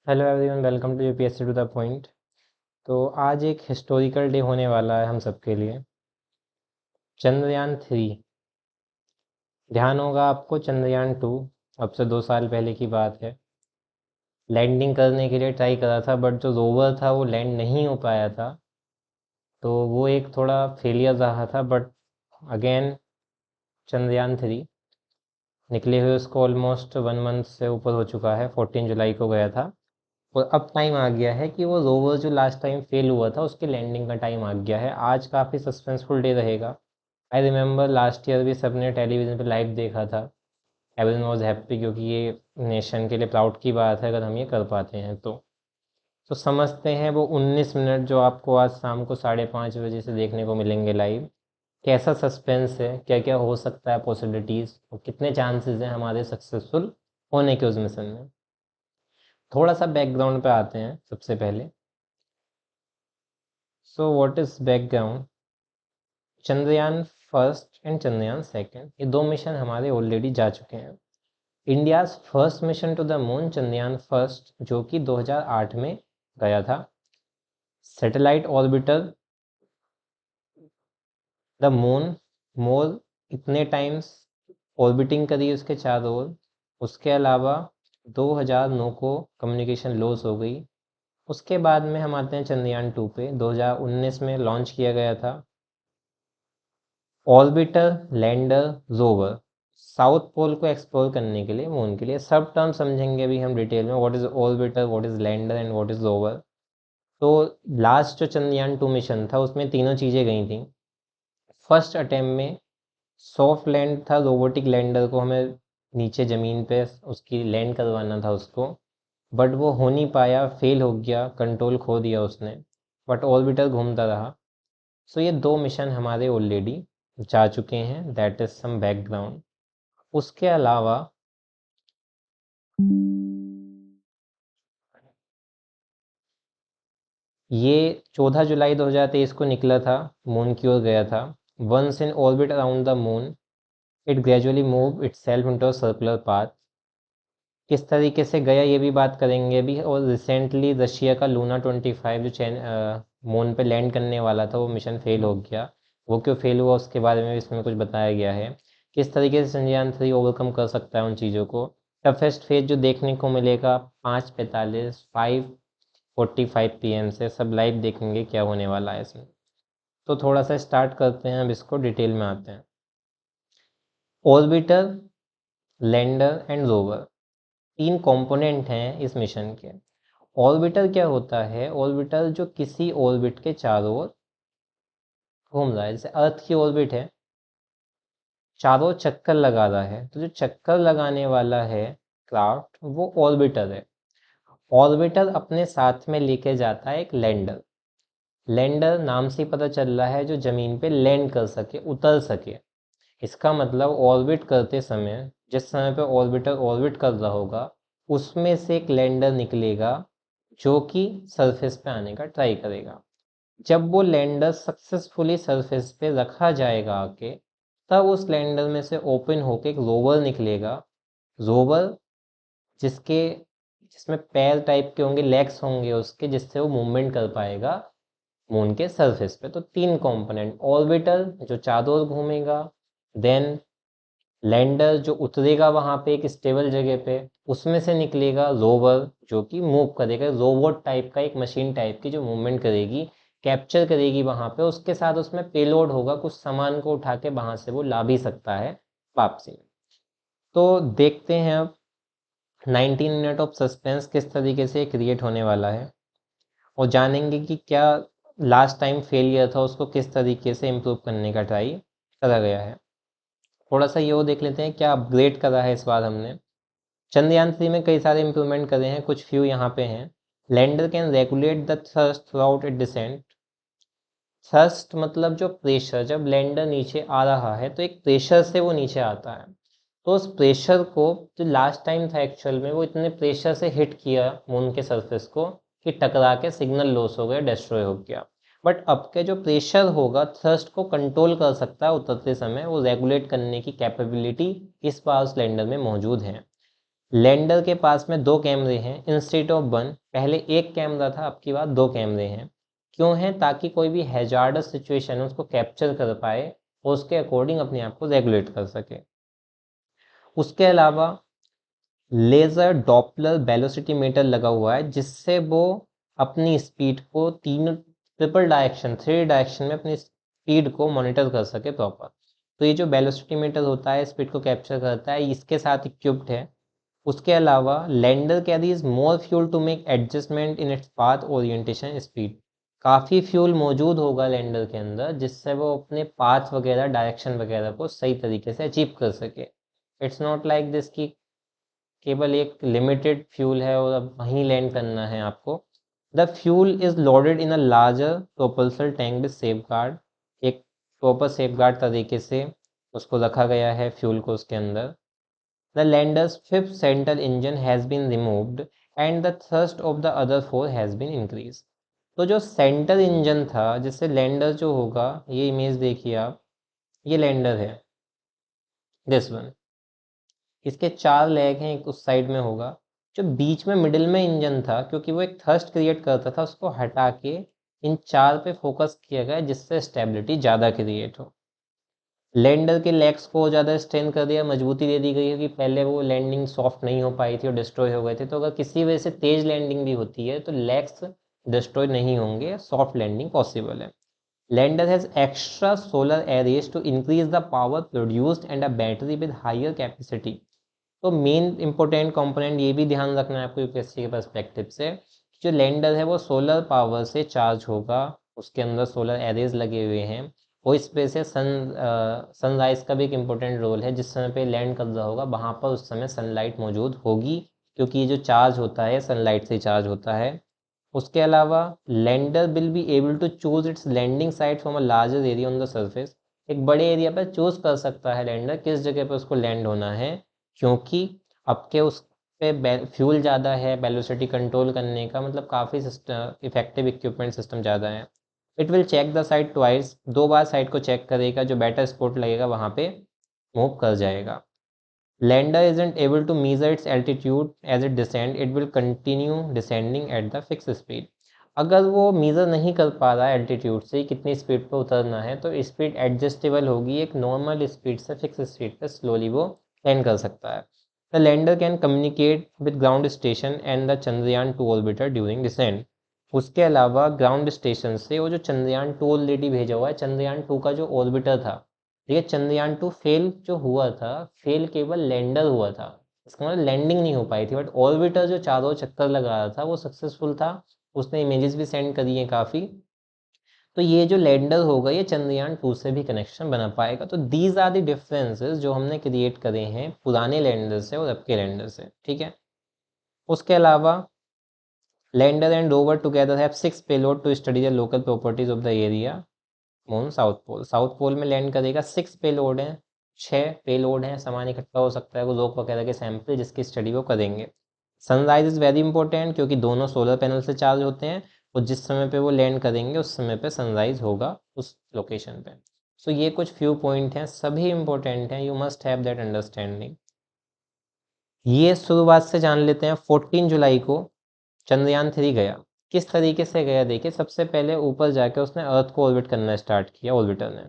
Hello everyone, welcome to UPSC to the point. तो आज एक हिस्टोरिकल डे होने वाला है हम सबके लिए। चंद्रयान 3। ध्यान होगा आपको, चंद्रयान 2 अब से 2 साल पहले की बात है। लैंडिंग करने के लिए ट्राई करा था, बट जो रोवर था वो लैंड नहीं हो पाया था। तो वो एक थोड़ा फेलियर रहा था। बट अगेन चंद्रयान 3 निकले हुए उसको ऑलमोस्ट 1 मंथ से ऊपर हो चुका है। 14 जुलाई को गया था। और अब टाइम आ गया है कि वो रोवर जो लास्ट टाइम फेल हुआ था उसकी लैंडिंग का टाइम आ गया है। आज काफ़ी सस्पेंसफुल डे रहेगा। आई रिमेंबर लास्ट ईयर भी सबने टेलीविज़न पे लाइव देखा था। एवरीवन वॉज हैप्पी, क्योंकि ये नेशन के लिए प्राउड की बात है अगर हम ये कर पाते हैं तो समझते हैं वो 19 मिनट जो आपको आज शाम को 5:30 बजे से देखने को मिलेंगे लाइव। कैसा सस्पेंस है, क्या क्या हो सकता है पॉसिबिलिटीज़, और कितने चांसेस हैं हमारे सक्सेसफुल होने के उस मिशन में। थोड़ा सा बैकग्राउंड पे आते हैं सबसे पहले। So what is background? Chandrayaan 1 and Chandrayaan 2 ये दो मिशन हमारे ऑलरेडी जा चुके हैं। India's first mission to the moon Chandrayaan 1, जो कि 2008 में गया था। Satellite orbiter the moon more इतने टाइम्स ऑर्बिटिंग करी उसके चारों ओर। उसके अलावा 2009 को कम्युनिकेशन लॉस हो गई। उसके बाद में हम आते हैं चंद्रयान 2 पे। 2019 में लॉन्च किया गया था। Orbiter, lander, rover south pole को एक्सप्लोर करने के लिए मून के लिए। सब टर्म समझेंगे अभी हम डिटेल में। What is orbiter, what is lander and what is rover. तो लास्ट जो चंद्रयान 2 मिशन था उसमें तीनों चीज़ें गई थी। फर्स्ट अटेम्प्ट में सॉफ्ट लैंड था, रोबोटिक लैंडर को हमें नीचे ज़मीन पे उसकी लैंड करवाना था उसको। बट वो हो नहीं पाया, फेल हो गया, कंट्रोल खो दिया उसने। बट ऑर्बिटर घूमता रहा। सो ये दो मिशन हमारे ऑलरेडी जा चुके हैं। That is some background. उसके अलावा ये 14 जुलाई 2023 को निकला था, मून की ओर गया था। Once in orbit around the moon it gradually move itself into a circular path. किस तरीके से गया ये भी बात करेंगे अभी। और रिसेंटली रशिया का लूना 25 जो मून पे लैंड करने वाला था वो मिशन फेल हो गया। वो क्यों फेल हुआ उसके बारे में भी इसमें कुछ बताया गया है। किस तरीके से चंद्रयान 3 ओवरकम कर सकता है उन चीज़ों को। टफेस्ट फेज जो देखने को मिलेगा 5:45 5:45 PM से, सब लाइव देखेंगे क्या होने वाला है इसमें। तो थोड़ा सा स्टार्ट करते हैं, अब इसको डिटेल में आते हैं। ऑर्बिटर, लैंडर एंड रोवर, तीन कंपोनेंट हैं इस मिशन के। ऑर्बिटर क्या होता है? ऑर्बिटर जो किसी ऑर्बिट के चारों ओर घूम रहा है। जैसे अर्थ की ऑर्बिट है, चारों चक्कर लगा रहा है, तो जो चक्कर लगाने वाला है क्राफ्ट वो ऑर्बिटर है। ऑर्बिटर अपने साथ में लेके जाता है एक लैंडर। लैंडर नाम से ही पता चल रहा है जो ज़मीन पे लैंड कर सके, उतर सके। इसका मतलब ऑर्बिट करते समय, जिस समय पे ऑर्बिटर ऑर्बिट कर रहा होगा, उसमें से एक लैंडर निकलेगा जो कि सरफेस पे आने का ट्राई करेगा। जब वो लैंडर सक्सेसफुली सरफेस पे रखा जाएगा आके, तब उस लैंडर में से ओपन होके एक रोवर निकलेगा। रोवर जिसमें पैर टाइप के होंगे, लेग्स होंगे उसके, जिससे वो मूवमेंट कर पाएगा मून के सरफेस पे। तो तीन कंपोनेंट, ऑर्बिटर जो चारों ओर घूमेगा, देन लैंडर जो उतरेगा वहाँ पे एक स्टेबल जगह पे, उसमें से निकलेगा रोवर जो कि मूव करेगा, रोबोट टाइप का, एक मशीन टाइप की जो मूवमेंट करेगी, कैप्चर करेगी वहाँ पे। उसके साथ उसमें पेलोड होगा, कुछ सामान को उठा के वहाँ से वो ला भी सकता है वापसी। तो देखते हैं अब 19 मिनट ऑफ सस्पेंस किस तरीके से क्रिएट होने वाला है, और जानेंगे कि क्या लास्ट टाइम फेलियर था उसको किस तरीके से इम्प्रूव करने का ट्राई करा गया है। थोड़ा सा ये वो देख लेते हैं क्या अपग्रेड करा है इस बार हमने। चंद्रयान 3 में कई सारे इंप्रूवमेंट करे हैं, कुछ फ्यू यहाँ पे हैं। Lander can regulate the thrust throughout it descent. Thrust मतलब जो प्रेशर, जब लैंडर नीचे आ रहा है तो एक प्रेशर से वो नीचे आता है। तो उस प्रेशर को, जो लास्ट टाइम था एक्चुअल में, वो इतने प्रेशर से हिट किया मून के सरफेस को कि टकरा के सिग्नल लॉस हो गया, डिस्ट्रॉय हो गया। बट अब के जो प्रेशर होगा, थ्रस्ट को कंट्रोल कर सकता है उतरते समय, वो रेगुलेट करने की कैपेबिलिटी इस बार उस लैंडर में मौजूद है। लैंडर के पास में 2 कैमरे हैं इंस्टेड ऑफ 1। पहले 1 कैमरा था, अब की बात 2 कैमरे हैं। क्यों है? ताकि कोई भी हैजार्डस सिचुएशन है उसको कैप्चर कर पाए और उसके अकॉर्डिंग अपने आप को रेगुलेट कर सके। उसके अलावा लेज़र डॉपलर वेलोसिटी मीटर लगा हुआ है, जिससे वो अपनी स्पीड को ट्रिपल डायरेक्शन 3 डायरेक्शन में अपनी स्पीड को मॉनिटर कर सके प्रॉपर। तो ये जो वेलोसिटी मीटर होता है स्पीड को कैप्चर करता है, इसके साथ इक्विप्ड है। उसके अलावा lander carries more fuel to make adjustment in its path orientation speed. काफ़ी फ्यूल मौजूद होगा लैंडर के अंदर, जिससे वो अपने पाथ वगैरह डायरेक्शन वगैरह को सही तरीके से अचीव कर सके। इट्स नॉट लाइक दिस कि केवल एक लिमिटेड फ्यूल है और अब वहीं लैंड करना है आपको। The fuel is loaded in a larger propulsor tank with safeguard. एक प्रॉपर सेफ गार्ड तरीके से उसको रखा गया है फ्यूल को उसके अंदर। The lander's fifth central engine has been removed and the thrust of the other 4 has been increase. तो जो सेंट्रल इंजन था, जिससे लैंडर जो होगा, ये इमेज देखिए आप, ये लैंडर है, दिस वन। इसके 4 लेग हैं, एक उस साइड में होगा। जो बीच में मिडिल में इंजन था, क्योंकि वो एक थ्रस्ट क्रिएट करता था, उसको हटा के इन 4 पे फोकस किया गया, जिससे स्टेबिलिटी ज़्यादा क्रिएट हो। लैंडर के लेग्स को ज़्यादा स्ट्रेन कर दिया, मजबूती दे दी गई है कि पहले वो लैंडिंग सॉफ्ट नहीं हो पाई थी और डिस्ट्रॉय हो गए थे। तो अगर किसी वजह से तेज लैंडिंग भी होती है तो लेग्स डिस्ट्रॉय नहीं होंगे, सॉफ्ट लैंडिंग पॉसिबल है। Lander has extra solar arrays to increase the power produced and a battery with higher capacity. तो मेन इंपॉर्टेंट कंपोनेंट ये भी ध्यान रखना है आपको यूपीएससी के पर्सपेक्टिव से, जो लैंडर है वो सोलर पावर से चार्ज होगा, उसके अंदर सोलर एरेज लगे हुए हैं। और इस पे से सनराइज का भी एक इम्पोर्टेंट रोल है। जिस समय पे लैंड कर रहा होगा वहाँ पर उस समय सनलाइट मौजूद होगी, क्योंकि ये जो चार्ज होता है सनलाइट से चार्ज होता है। उसके अलावा lander will be able to choose its landing site from a larger area on the surface. एक बड़े एरिया पर चूज कर सकता है लैंडर किस जगह पर उसको लैंड होना है, क्योंकि आपके उस पे फ्यूल ज़्यादा है, वेलोसिटी कंट्रोल करने का मतलब काफ़ी सिस्टम इफेक्टिव इक्विपमेंट सिस्टम ज़्यादा है। It will check the site twice, 2 बार साइट को चेक करेगा, जो बेटर स्पॉट लगेगा वहाँ पे मूव कर जाएगा। Lander isn't able to measure its altitude as it descend, it will continue descending at the fixed speed। अगर वो मीज़र नहीं कर पा रहा है एल्टीट्यूड से कितनी स्पीड पर उतरना है, तो स्पीड एडजस्टेबल होगी, एक नॉर्मल स्पीड से फिक्स स्पीड पर स्लोली वो लैंड कर सकता है। The lander can communicate with ground station and the Chandrayaan 2 orbiter during descent. उसके अलावा ग्राउंड स्टेशन से वो जो चंद्रयान 2 ऑलरेडी भेजा हुआ है, चंद्रयान 2 का जो ऑर्बिटर था, ठीक है, चंद्रयान 2 फेल जो हुआ था, फेल केवल लैंडर हुआ था, इसका मतलब लैंडिंग नहीं हो पाई थी, बट ऑर्बिटर जो चारों चक्कर लगा रहा था वो सक्सेसफुल था। उसने इमेजेस भी सेंड करी हैं काफ़ी। तो ये जो लैंडर होगा ये चंद्रयान 2 से भी कनेक्शन बना पाएगा। तो दीज आर द डिफरेंसेस जो हमने क्रिएट करे हैं पुराने लैंडर से और अब के लैंडर से, ठीक है। उसके अलावा lander and rover together have 6 payload to study the local properties of the area moon south pole. South pole में लैंड करेगा, 6 पेलोड हैं, 6 पेलोड हैं, सामान इकट्ठा हो सकता है वो रॉक वगैरह के सैंपल, जिसकी स्टडी वो करेंगे। सनराइज इज़ वेरी इंपॉर्टेंट, क्योंकि दोनों सोलर पैनल से चार्ज होते हैं और जिस समय पे वो लैंड करेंगे उस समय पे सनराइज होगा उस लोकेशन पे। सो ये कुछ फ्यू पॉइंट हैं, सभी इंपॉर्टेंट हैं, you must have that understanding. ये शुरुआत से जान लेते हैं। 14 जुलाई को चंद्रयान 3 गया। किस तरीके से गया देखिए, सबसे पहले ऊपर जाके उसने अर्थ को ऑर्बिट करना स्टार्ट किया, ऑर्बिटर ने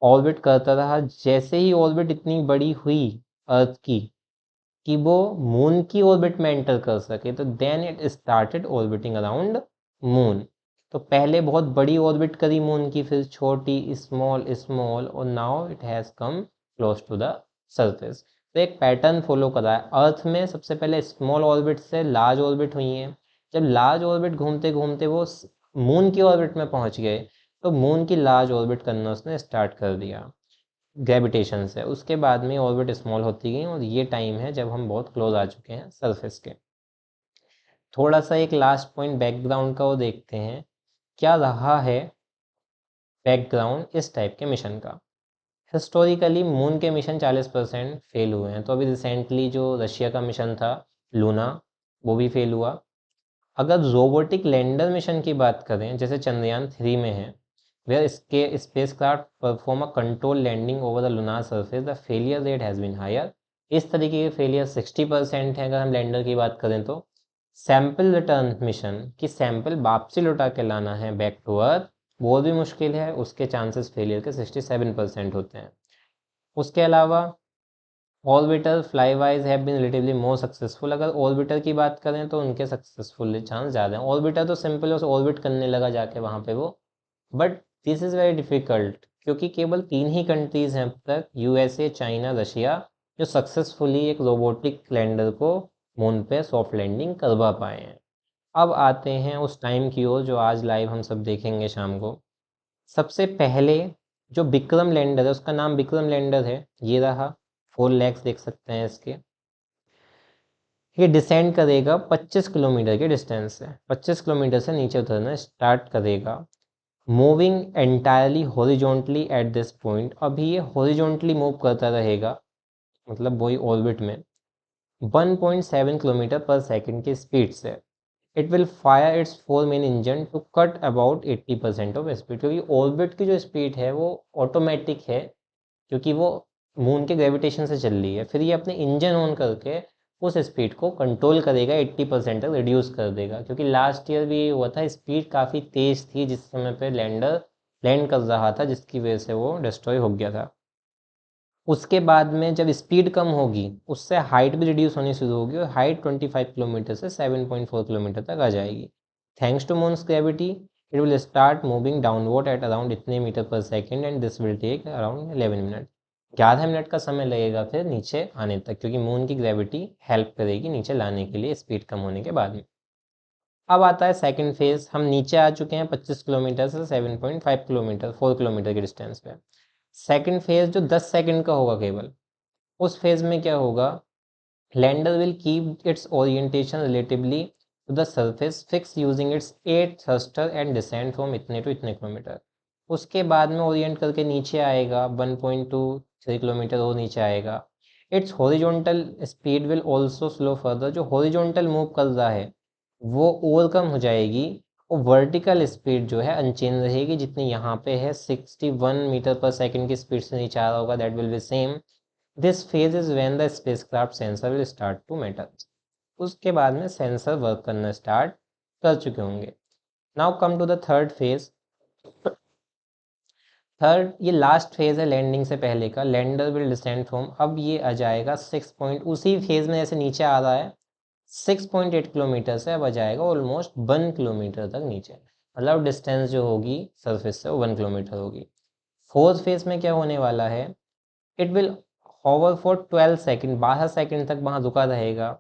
ऑर्बिट करता रहा। जैसे ही ऑर्बिट इतनी बड़ी हुई अर्थ की कि वो मून की ऑर्बिट में एंटर कर सके, तो then it started orbiting around moon. तो पहले बहुत बड़ी ऑर्बिट करी मून की, फिर छोटी, स्मॉल स्मॉल, और now it has come close to the surface. तो एक पैटर्न फॉलो करा है। अर्थ में सबसे पहले स्मॉल ऑर्बिट से लार्ज ऑर्बिट हुई हैं। जब लार्ज ऑर्बिट घूमते घूमते वो मून की ऑर्बिट में पहुंच गए, तो मून की लार्ज ऑर्बिट करना उसने स्टार्ट कर दिया ग्रेविटेशन से। उसके बाद में ऑर्बिट स्मॉल होती गई और ये टाइम है जब हम बहुत क्लोज आ चुके हैं सरफेस के। थोड़ा सा एक लास्ट पॉइंट बैकग्राउंड का वो देखते हैं, क्या रहा है बैकग्राउंड इस टाइप के मिशन का। हिस्टोरिकली मून के मिशन 40% फेल हुए हैं। तो अभी रिसेंटली जो रशिया का मिशन था लूना, वो भी फेल हुआ। अगर रोबोटिक लैंडर मिशन की बात करें, जैसे चंद्रयान 3 में है, where spacecraft perform a controlled landing over the lunar surface, the failure rate has been higher। इस तरीके के फेलियर 60% है अगर हम लैंडर की बात करें तो। सैंपल रिटर्न मिशन कि सैंपल वापसी लौटा के लाना है बैक टू अर्थ, वो भी मुश्किल है, उसके चांसेस फेलियर के 67% होते हैं। उसके अलावा orbiter flybys have been relatively more successful. अगर ऑर्बिटर की बात करें तो उनके सक्सेसफुल चांस ज़्यादा हैं। ऑर्बिटर तो सिंपल है, ऑर्बिट करने लगा जाके वहाँ पे वो, but this is very difficult क्योंकि केवल 3 ही कंट्रीज़ हैं अब तक, यूएसए, चाइना, रशिया, जो सक्सेसफुली एक रोबोटिक लैंडर को मून पे सॉफ्ट लैंडिंग करवा पाए हैं। अब आते हैं उस टाइम की ओर जो आज लाइव हम सब देखेंगे शाम को। सबसे पहले जो विक्रम लैंडर है, उसका नाम विक्रम लैंडर है, ये रहा, 4 लेग्स देख सकते हैं इसके। ये डिसेंड करेगा 25 किलोमीटर के डिस्टेंस से, 25 किलोमीटर से नीचे उतरना स्टार्ट करेगा, moving entirely horizontally at this point. अभी ये हॉरिजॉन्टली मूव करता रहेगा, मतलब वही ऑर्बिट में 1.7 किलोमीटर पर सेकंड की स्पीड से। It will fire its 4 main engine to cut about 80% of speed, क्योंकि ऑर्बिट की जो स्पीड है वो ऑटोमेटिक है, क्योंकि वो मून के ग्रेविटेशन से चल रही है। फिर ये अपने इंजन ऑन करके उस स्पीड को कंट्रोल करेगा, 80% तक रिड्यूस कर देगा, क्योंकि लास्ट ईयर भी ये हुआ था, स्पीड काफ़ी तेज़ थी जिस समय पे लैंडर लैंड कर रहा था, जिसकी वजह से वो डिस्ट्रॉय हो गया था। उसके बाद में जब स्पीड कम होगी उससे हाइट भी रिड्यूस होनी शुरू होगी और हाइट 25 किलोमीटर से 7.4 किलोमीटर तक आ जाएगी। Thanks to moon's gravity it will start moving downward at around इतने metre per second and this will take around 11 minute. 11 minute का समय लगेगा फिर नीचे आने तक, क्योंकि मून की ग्रेविटी हेल्प करेगी नीचे लाने के लिए स्पीड कम होने के बाद में। अब आता है सेकंड फेज। हम नीचे आ चुके हैं 25 किलोमीटर से 7.5 किलोमीटर, 4 किलोमीटर की डिस्टेंस पे। सेकंड फेज जो 10 सेकंड का होगा केवल, उस फेज में क्या होगा, lander will keep its orientation relatively to the surface fix using its 8 thruster and descend from इतने टू इतने किलोमीटर। उसके बाद में ओरिएंट करके नीचे आएगा, 1.23 किलोमीटर वो नीचे आएगा। It's horizontal speed will also slow further. जो हॉरिजॉन्टल मूव कर रहा है वो ओवरकम हो जाएगी, और वर्टिकल स्पीड जो है अनचेंज रहेगी, जितनी यहाँ पे है 61 मीटर पर सेकंड की स्पीड से नीचे आ रहा होगा, that will be same. This phase is when the spacecraft sensor will start to matter. उसके बाद में सेंसर वर्क करना स्टार्ट कर चुके होंगे। Now come to the third phase. Third ये लास्ट फेज है लैंडिंग से पहले का, लैंडर विल डिसेंड फ्रॉम। अब ये आ जाएगा 6 पॉइंट, उसी फेज में ऐसे नीचे आ रहा है 6.8 किलोमीटर से अब आ जाएगा ऑलमोस्ट 1 किलोमीटर तक नीचे, मतलब डिस्टेंस जो होगी सरफेस से वो 1 किलोमीटर होगी। फोर्थ फेज में क्या होने वाला है, it will hover for 12 second, 12 second तक वहाँ रुका रहेगा।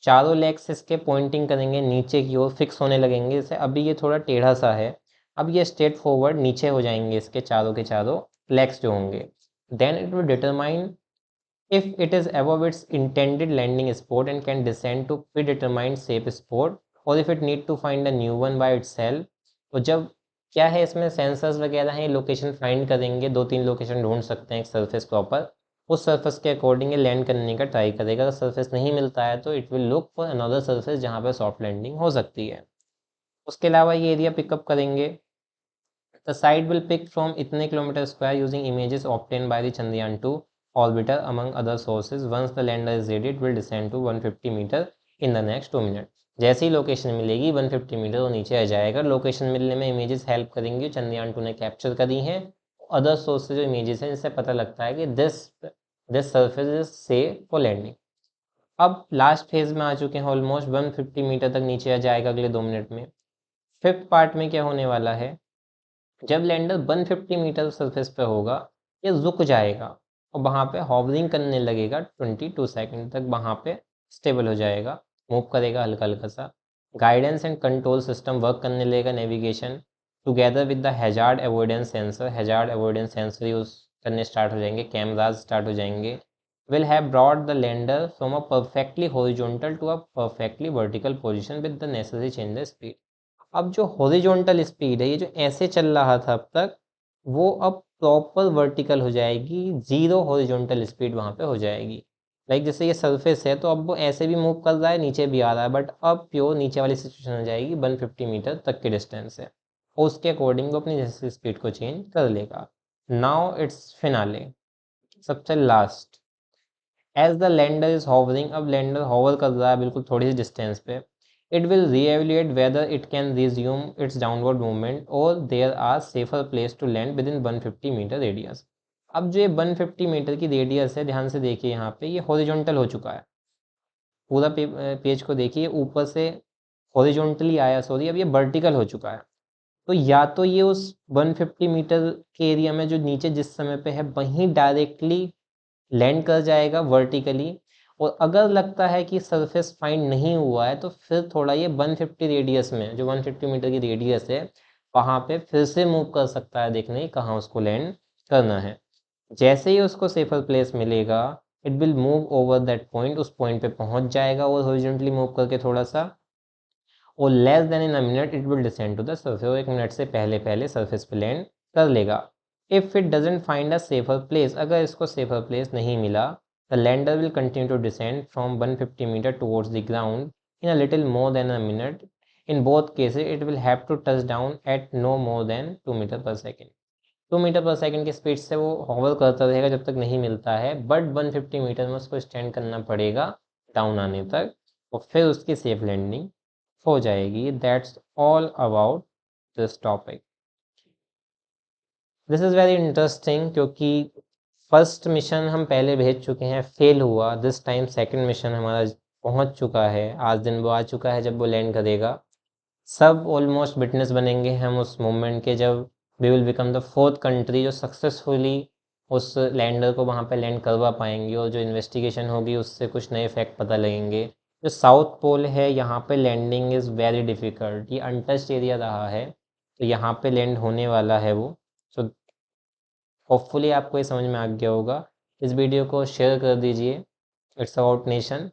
चारों लेग्स इसके पॉइंटिंग करेंगे नीचे की ओर, फिक्स होने लगेंगे। जैसे अभी ये थोड़ा टेढ़ा सा है, अब ये स्ट्रेट फॉरवर्ड नीचे हो जाएंगे इसके चारों के चारों लेग्स जो होंगे। Then it will determine if it is above its intended landing spot and can descend to predetermined safe spot, or if it need to find a new one by itself। तो जब क्या है इसमें sensors वगैरह हैं, location find करेंगे, 2-3 location ढूंढ सकते हैं एक सरफेस प्रॉपर, उस सरफेस के अकॉर्डिंग लैंड करने का ट्राई करेगा। अगर सरफेस नहीं मिलता है तो it will look for another surface जहाँ पे सॉफ्ट लैंडिंग हो सकती है। उसके अलावा ये एरिया पिकअप करेंगे। The site will pick from इतने kilometre square using images obtained by the Chandrayaan-2 orbiter among other sources. Once the lander is ready, it will descend to 150 metre in the next 2 minutes। जैसे ही location मिलेगी 150 metre वो नीचे आ जाएगा। Location मिलने में images help करेंगी, चंद्रयान-2 ने capture करी हैं। अदर सोर्स से जो इमेजेस हैं इससे पता लगता है कि this surface is safe for landing. अब लास्ट फेज में आ चुके हैं, ऑलमोस्ट 150 मीटर तक नीचे आ जाएगा अगले 2 मिनट में। फिफ्थ पार्ट में क्या होने वाला है, जब लैंडर 150 मीटर सरफेस पे होगा ये रुक जाएगा और वहाँ पे हॉवरिंग करने लगेगा 22 सेकंड तक, वहाँ पे स्टेबल हो जाएगा, मूव करेगा हल्का हल्का सा। Guidance and control system work करने लगेगा, navigation together with the hazard avoidance sensor. Hazard avoidance sensor use करने स्टार्ट हो जाएंगे, कैमराज स्टार्ट हो जाएंगे। Will have brought the lander from a perfectly horizontal to a perfectly vertical position with the necessary change the speed. अब जो horizontal speed है, ये जो ऐसे चल रहा था अब तक, वो अब प्रॉपर वर्टिकल हो जाएगी, जीरो हॉरिजॉन्टल स्पीड वहाँ पे हो जाएगी। लाइक जैसे ये सरफेस है तो अब वो ऐसे भी मूव कर रहा है, नीचे भी आ रहा है, बट अब प्योर नीचे वाली सिचुएशन हो जाएगी 150 मीटर तक के डिस्टेंस है, और उसके अकॉर्डिंग वो अपनी जैसे स्पीड को चेंज कर लेगा। नाउ इट्स फिनाले, सबसे last. As the lander is hovering, अब लैंडर हॉवर कर रहा है बिल्कुल थोड़ी सी डिस्टेंस पे, it will reevaluate whether it can resume its downward movement और there are safer place to land within 150 metre radius. अब जो ये 150 मीटर की रेडियस है, ध्यान से देखिए यहाँ पे ये हॉरिजॉन्टल हो चुका है, पूरा पेज को देखिए ऊपर से हॉरिजॉन्टली आया, सॉरी अब ये वर्टिकल हो चुका है। तो या तो ये उस 150 मीटर के एरिया में जो नीचे जिस समय पे है वहीं डायरेक्टली लैंड कर जाएगा वर्टिकली, और अगर लगता है कि सरफेस फाइंड नहीं हुआ है तो फिर थोड़ा ये 150 रेडियस में, जो 150 मीटर की रेडियस है वहाँ पे फिर से मूव कर सकता है, देखने की कहाँ उसको लैंड करना है। जैसे ही उसको सेफर प्लेस मिलेगा it will move over that point, उस पॉइंट पे पहुंच जाएगा और हॉरिजॉन्टली मूव करके थोड़ा सा, और less than in a minute it will descend to the surface, और 1 मिनट से पहले पहले सरफेस पे लैंड कर लेगा। If it doesn't find a safer place, अगर इसको सेफर प्लेस नहीं मिला, the lander will continue to descend from 150 metre towards the ground in a little more than a minute. In both cases it will have to touch down at no more than 2 metre per second. 2 metre per second की speed से वो hover करता रहेगा जब तक नहीं मिलता है, बट 150 मीटर में उसको स्टैंड करना पड़ेगा डाउन आने तक, और फिर उसकी सेफ लैंडिंग हो जाएगी। That's all about this topic. This is very interesting क्योंकि फर्स्ट मिशन हम पहले भेज चुके हैं, फेल हुआ, दिस टाइम सेकंड मिशन हमारा पहुंच चुका है, आज दिन वो आ चुका है जब वो लैंड करेगा। सब ऑलमोस्ट विटनेस बनेंगे हम उस मोमेंट के, जब we will become the 4th country जो सक्सेसफुली उस लैंडर को वहाँ पे लैंड करवा पाएंगी, और जो इन्वेस्टिगेशन होगी उससे कुछ नए फैक्ट पता लगेंगे। जो साउथ पोल है यहाँ पे लैंडिंग इज़ वेरी डिफ़िकल्ट, ये अनटच्ड एरिया रहा है, तो यहाँ पे लैंड होने वाला है वो। सो होपफुली आपको ये समझ में आ गया होगा। इस वीडियो को शेयर कर दीजिए, इट्स अबाउट नेशन,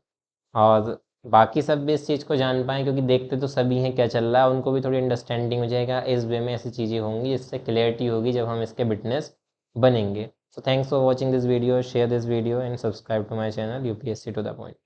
और बाकी सब भी इस चीज़ को जान पाएँ, क्योंकि देखते तो सभी हैं क्या चल रहा है, उनको भी थोड़ी अंडरस्टैंडिंग हो जाएगा, इस वे में ऐसी चीज़ें होंगी जिससे क्लियरिटी होगी जब हम इसके विटनेस बनेंगे। So thanks for watching this video, share this video and subscribe to my channel UPSC to the point.